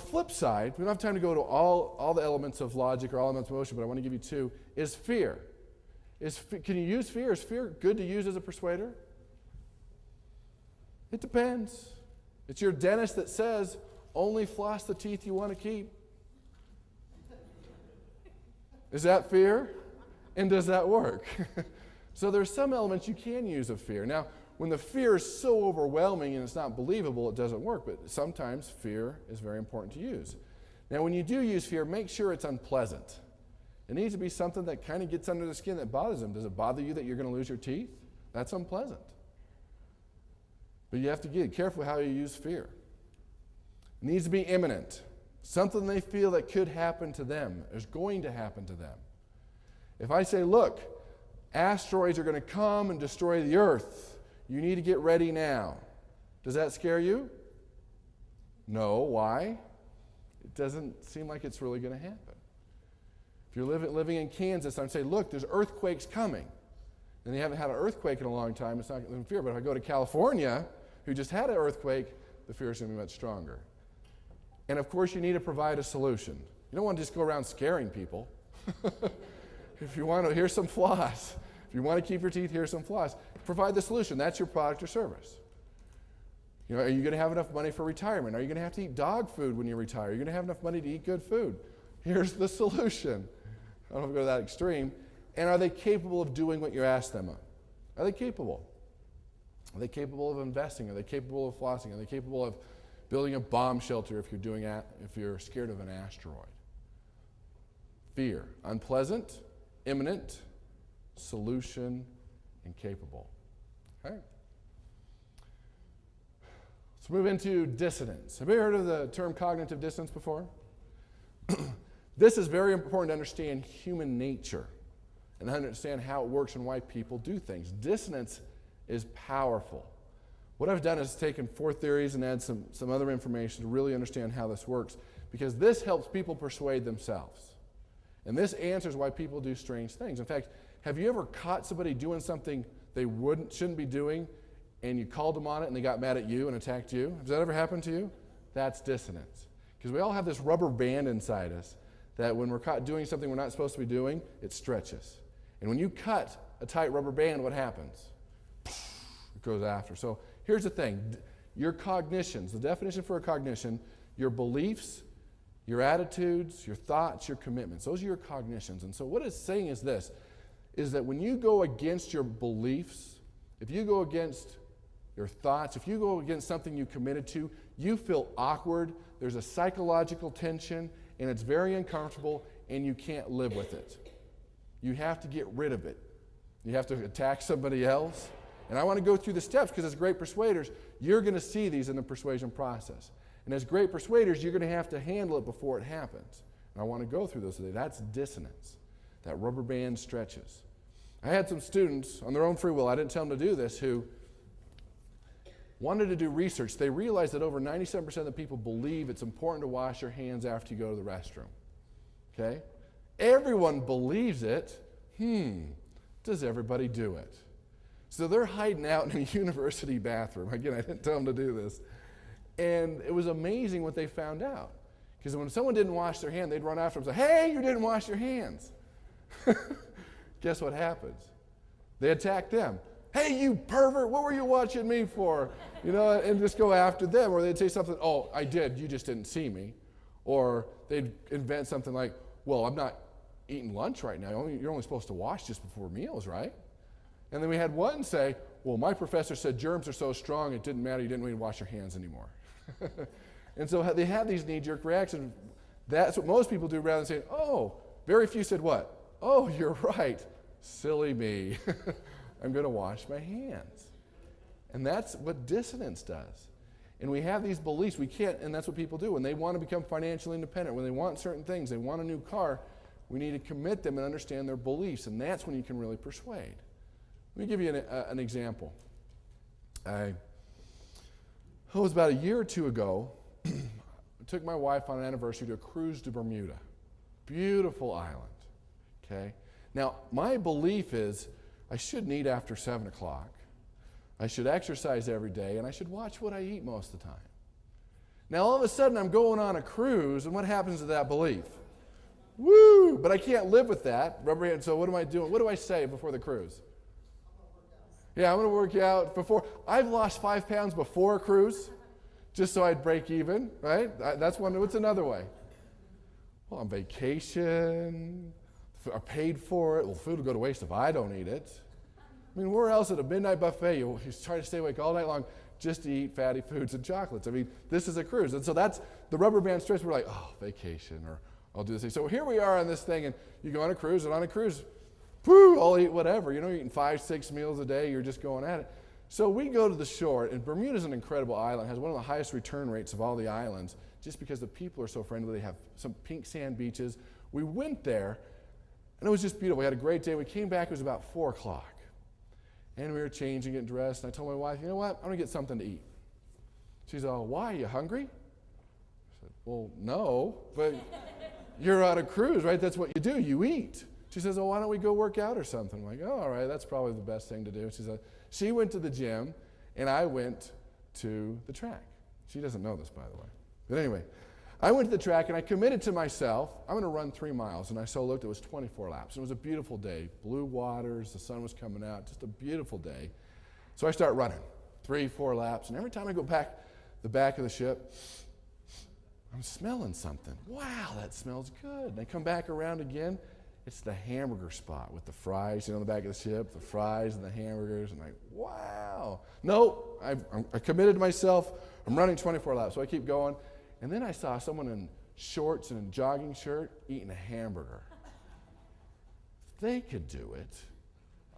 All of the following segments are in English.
flip side, we don't have time to go to all the elements of logic or all elements of emotion, but I want to give you two, is fear. Can you use fear? Is fear good to use as a persuader? It depends. It's your dentist that says, only floss the teeth you want to keep. Is that fear? And does that work? So there's some elements you can use of fear. Now, when the fear is so overwhelming and it's not believable, it doesn't work. But sometimes fear is very important to use. Now, when you do use fear, make sure it's unpleasant. It needs to be something that kind of gets under the skin that bothers them. Does it bother you that you're going to lose your teeth? That's unpleasant. But you have to get careful how you use fear. It needs to be imminent. Something they feel that could happen to them, is going to happen to them. If I say, look, asteroids are going to come and destroy the earth. You need to get ready now. Does that scare you? No. Why? It doesn't seem like it's really going to happen. If you're living in Kansas, I'm saying, look, there's earthquakes coming. And they haven't had an earthquake in a long time. It's not going to fear. But if I go to California, who just had an earthquake, the fear is going to be much stronger. And of course, you need to provide a solution. You don't want to just go around scaring people. If you want to, here's some floss. If you want to keep your teeth, here's some floss. Provide the solution. That's your product or service. You know, are you going to have enough money for retirement? Are you going to have to eat dog food when you retire? Are you going to have enough money to eat good food? Here's the solution. I don't have to go to that extreme. And are they capable of doing what you ask them of? Are they capable? Are they capable of investing? Are they capable of flossing? Are they capable of building a bomb shelter if you're scared of an asteroid? Fear. Unpleasant, imminent, solution, and capable. Okay? Let's move into dissonance. Have you heard of the term cognitive dissonance before? This is very important to understand human nature and understand how it works and why people do things. Dissonance is powerful. What I've done is taken 4 theories and add some other information to really understand how this works, because this helps people persuade themselves. And this answers why people do strange things. In fact, have you ever caught somebody doing something they shouldn't be doing, and you called them on it and they got mad at you and attacked you? Has that ever happened to you? That's dissonance. Because we all have this rubber band inside us that when we're caught doing something we're not supposed to be doing, it stretches. And when you cut a tight rubber band, what happens? It goes after. So here's the thing. Your cognitions, the definition for a cognition, your beliefs, your attitudes, your thoughts, your commitments. Those are your cognitions. And so what it's saying is this, is that when you go against your beliefs, if you go against your thoughts, if you go against something you committed to, you feel awkward, there's a psychological tension, and it's very uncomfortable, and you can't live with it. You have to get rid of it. You have to attack somebody else. And I want to go through the steps, because as great persuaders, you're going to see these in the persuasion process. And as great persuaders, you're going to have to handle it before it happens. And I want to go through those today. That's dissonance. That rubber band stretches. I had some students on their own free will, I didn't tell them to do this, who wanted to do research. They realized that over 97% of the people believe it's important to wash your hands after you go to the restroom. Okay? Everyone believes it. Does everybody do it? So they're hiding out in a university bathroom. Again, I didn't tell them to do this. And it was amazing what they found out. Because when someone didn't wash their hand, they'd run after them and say, hey, you didn't wash your hands. Guess what happens? They attack them. Hey, you pervert, what were you watching me for? You know, and just go after them. Or they'd say something, oh, I did, you just didn't see me. Or they'd invent something like, well, I'm not eating lunch right now. You're only supposed to wash just before meals, right? And then we had one say, well, my professor said germs are so strong it didn't matter, you didn't need to wash your hands anymore. And so they have these knee-jerk reactions. That's what most people do, rather than saying, oh, very few said what? Oh, you're right. Silly me. I'm going to wash my hands. And that's what dissonance does. And we have these beliefs. We can't, and that's what people do. When they want to become financially independent, when they want certain things, they want a new car, we need to commit them and understand their beliefs, and that's when you can really persuade. Let me give you an example. It was about a year or two ago. I took my wife on an anniversary to a cruise to Bermuda. Beautiful island. Okay? Now, my belief is I shouldn't eat after 7 o'clock. I should exercise every day, and I should watch what I eat most of the time. Now, all of a sudden, I'm going on a cruise, and what happens to that belief? Woo! But I can't live with that. Rubber band. So what am I doing? What do I say before the cruise? Yeah, I'm going to work out before. I've lost 5 pounds before a cruise, just so I'd break even, right? That's one. What's another way? Well, on vacation, I paid for it. Well, food will go to waste if I don't eat it. I mean, where else at a midnight buffet you try to stay awake all night long just to eat fatty foods and chocolates? I mean, this is a cruise. And so that's the rubber band stretch. We're like, oh, vacation, or I'll do this thing. So here we are on this thing, and you go on a cruise, and on a cruise, whoo, I'll eat whatever. You know, you're eating 5, 6 meals a day. You're just going at it. So we go to the shore, and Bermuda's an incredible island. It has one of the highest return rates of all the islands just because the people are so friendly. They have some pink sand beaches. We went there, and it was just beautiful. We had a great day. We came back. It was about 4 o'clock. And we were changing, getting dressed, and I told my wife, you know what? I'm going to get something to eat. She's all, why? Are you hungry? I said, well, no, but you're on a cruise, right? That's what you do. You eat. She says, oh, why don't we go work out or something? I'm like, oh, all right, that's probably the best thing to do. She said, she went to the gym, and I went to the track. She doesn't know this, by the way. But anyway, I went to the track, and I committed to myself, I'm going to run 3 miles. And I so looked, it was 24 laps. It was a beautiful day. Blue waters, the sun was coming out, just a beautiful day. So I start running 3, 4 laps. And every time I go back the back of the ship, I'm smelling something. Wow, that smells good. And I come back around again. It's the hamburger spot with the fries, on the back of the ship, the fries and the hamburgers. And I'm like, wow. No, I committed to myself. I'm running 24 laps. So I keep going. And then I saw someone in shorts and a jogging shirt eating a hamburger. If they could do it,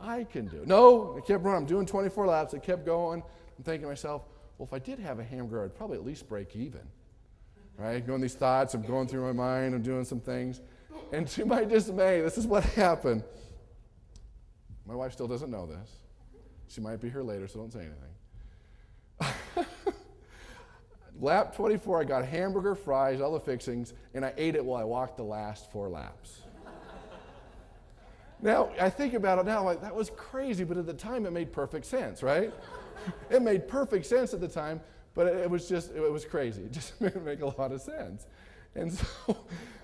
I can do it. No, I kept running. I'm doing 24 laps. I kept going. I'm thinking to myself, well, if I did have a hamburger, I'd probably at least break even. Right? Going these thoughts, I'm going through my mind, I'm doing some things. And to my dismay, this is what happened. My wife still doesn't know this. She might be here later, so don't say anything. Lap 24, I got hamburger, fries, all the fixings, and I ate it while I walked the last 4 laps. Now, I think about it now, like, that was crazy, but at the time it made perfect sense, right? It made perfect sense at the time, but it was crazy. It just didn't make a lot of sense. And so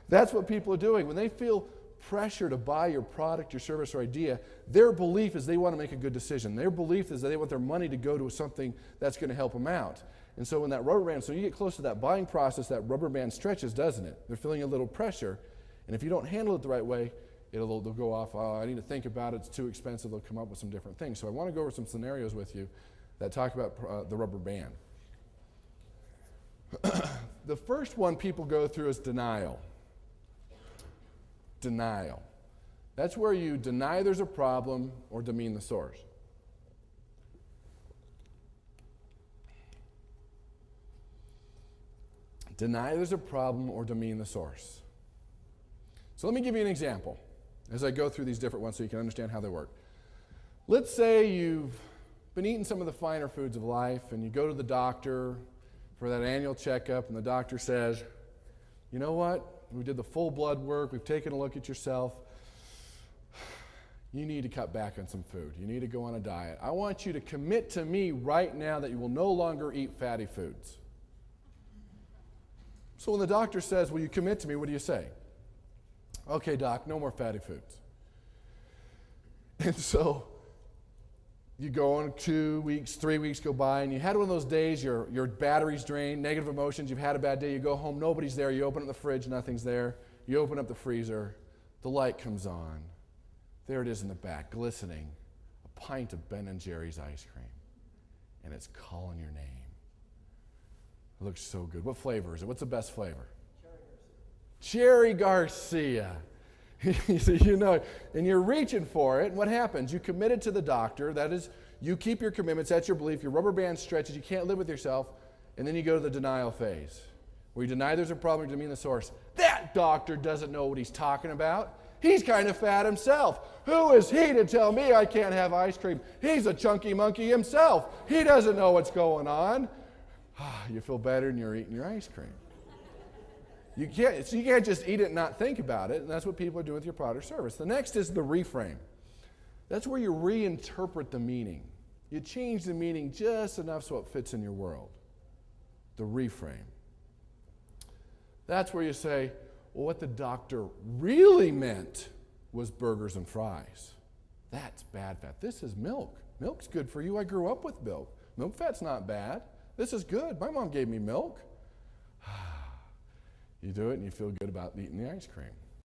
that's what people are doing. When they feel pressure to buy your product, your service, or idea, their belief is they want to make a good decision. Their belief is that they want their money to go to something that's going to help them out. And so when that rubber band, so you get close to that buying process, that rubber band stretches, doesn't it? They're feeling a little pressure. And if you don't handle it the right way, they'll go off, oh, I need to think about it, it's too expensive, they'll come up with some different things. So I want to go over some scenarios with you that talk about the rubber band. The first one people go through is denial. Denial. That's where you deny there's a problem or demean the source. Deny there's a problem or demean the source. So let me give you an example as I go through these different ones so you can understand how they work. Let's say you've been eating some of the finer foods of life and you go to the doctor for that annual checkup and the doctor says, you know what, we did the full blood work, we've taken a look at yourself, you need to cut back on some food, you need to go on a diet. I want you to commit to me right now that you will no longer eat fatty foods. So when the doctor says, will you commit to me, what do you say? Okay, doc, no more fatty foods. And so you go on 2 weeks, 3 weeks go by, and you had one of those days, your battery's drained, negative emotions, you've had a bad day, you go home, nobody's there, you open up the fridge, nothing's there, you open up the freezer, the light comes on, there it is in the back, glistening, a pint of Ben & Jerry's ice cream, and it's calling your name. It looks so good. What flavor is it? What's the best flavor? Cherry Garcia. So you know, and you're reaching for it, and what happens? You committed to the doctor, that is, you keep your commitments, that's your belief, your rubber band stretches, you can't live with yourself, and then you go to the denial phase, where you deny there's a problem, you demean the source. That doctor doesn't know what he's talking about. He's kind of fat himself. Who is he to tell me I can't have ice cream? He's a chunky monkey himself. He doesn't know what's going on. You feel better and you're eating your ice cream. You can't just eat it and not think about it, and that's what people are doing with your product or service. The next is the reframe. That's where you reinterpret the meaning. You change the meaning just enough so it fits in your world. The reframe. That's where you say, well, what the doctor really meant was burgers and fries. That's bad fat. This is milk. Milk's good for you. I grew up with milk. Milk fat's not bad. This is good. My mom gave me milk. You do it and you feel good about eating the ice cream.